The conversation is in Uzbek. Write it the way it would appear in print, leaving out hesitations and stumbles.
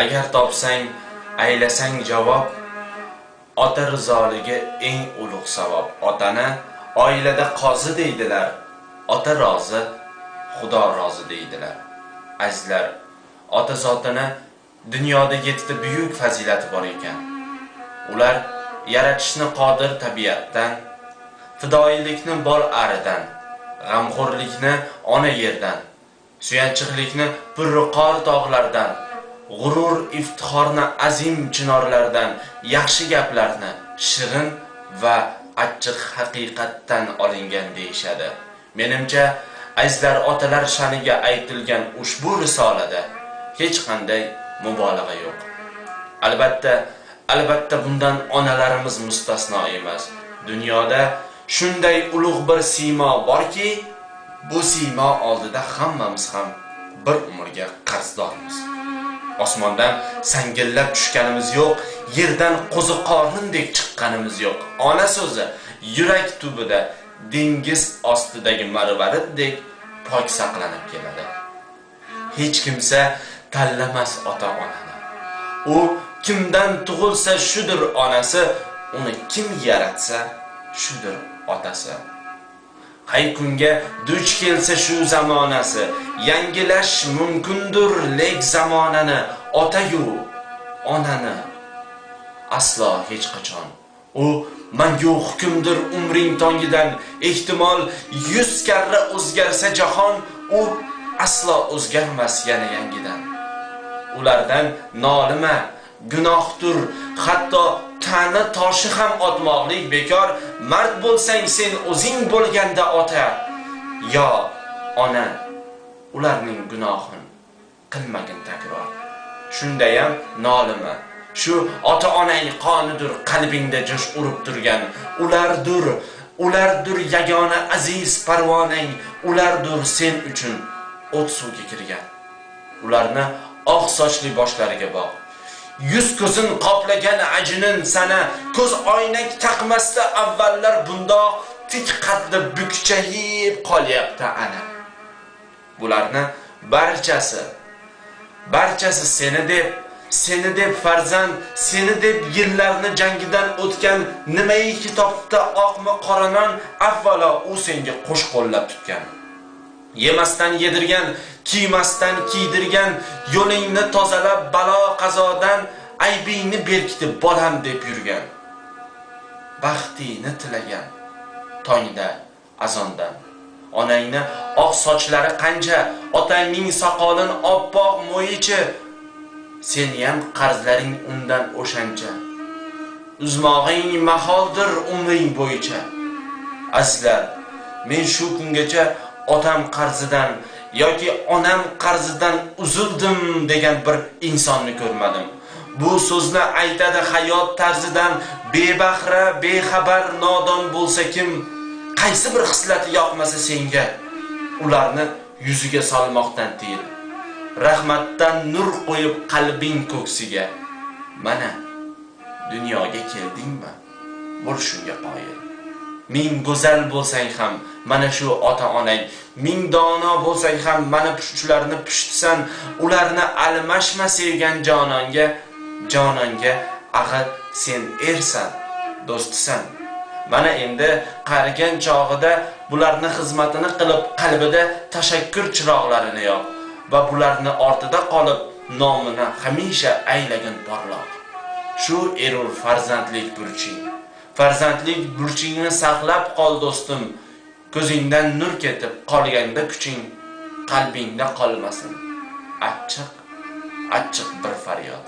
Agar topsang, aylasang javob, ota rizoligi eng ulug' savob. Otani oilada qozi deydilar, ota rozi, Xudo rozi deydilar. Azizlar, ota zotini dunyoda 7 buyuk fazilati bor ekan. Ular yaratishni qodir tabiatdan, fidoilikni bol aridan, g'amxo'rlikni ona yerdan, suyanchiqlikni purruqor tog'lardan, g'urur iftixorni azim chinorlardan, yaxshi gaplarni shirin va achchiq haqiqatdan olingan deyshadi. Menimcha, azizlar, otalar shaniga aytilgan ushbu risolada hech qanday mubolag'a yo'q. Albatta bundan onalarimiz mustasno emas. Dunyoda shunday ulug' bir siymo borki, bu siymo oldida hammamiz ham bir umrga qarzdormiz. Osmondan sangillab tushganimiz yo'q, yerdan qo'ziqorindek chiqqanimiz yo'q. Ona so'zi yurak tubida dengiz ostidagi marvariddek pok saqlanib keladi. Hech kimsa tanlamas ota-onani. U kimdan tug'ilsa shudir onasi, uni kim yaratsa shudir otasi. Qay kunga duch kelsa shu zamonasi, yangilash mumkindir lek zamonani, ota-yu onani aslo hech qachon. U mangu hukmdir umring tongidan, ehtimol 100 karra o'zgarsa jahon, u aslo o'zgarmas yana yangidan. Ulardan nolima, gunohdir, hatto tani toshi ham otmoqlik bekor. Mard bo'lsang sen o'zing bo'lganda ota yo ona, ularning gunohin qilmagin takror. Shunda ham nolima, shu ota-onang qonidir qalbingda jo'sh urib turgan. Ulardir yagona aziz parvonang, ulardir sen uchun o't suvga kirgan. Ularni oq sochli boshlariga boq. Yuz ko'zin qoplagan ajinin sana, ko'z oynak taqmasda avvallar bundoq tik qaddi bukchayib qolyapti ana. Bularni barchasi seni deb farzand, seni deb yillarni jangidan o'tgan, nimai kitobda oqmi qoranon, avvalo u senga qo'sh qo'llab tutgan. Yemasdan yedirgan, kiymasdan kiydirgan, yo'lingni tozalab balo qazodan, aybingni berkitib bolam deb yurgan. Baxtini tilagan tongda azondan. Onangni oq sochlari qancha, otangning soqolin oppoq mo'yichi, seni ham qarzlaring undan o'shancha. Uzmog'ing maholdir umring bo'yicha. Azizlar, men shu kungacha otam qarzidan yoki onam qarzidan uzildim degan bir insonni ko'rmadim. Bu so'zni aytadi hayot tarzidan, bebahra, bexabar, nodon bo'lsa kim, qaysi bir xislati yoqmasa senga, ularni yuziga solmoqdan tiyil. Rahmatdan nur qo'yib qalbing ko'ksiga. Mana dunyoga keldingmi? Bo'l shunga qoyil. Ming go'zal bo'lsang ham mana shu ota-onang, ming dono bo'lsang ham mana shularni pushtsan, ularni almashma sevgan jononga ag'ir sen ersan, do'stisan. Mana endi qarigan chog'ida bularni xizmatini qilib qalbida tashakkur chiroqlarini yoq va bularni ortida qolib nomini hamisha aylagin porloq. Shu erur farzandlik burching. Farzandlik burchingni saqlab qol do'stim. Ko'zingdan nur ketib qolganda kuching qalbingda qolmasin. Achchiq bir faryod.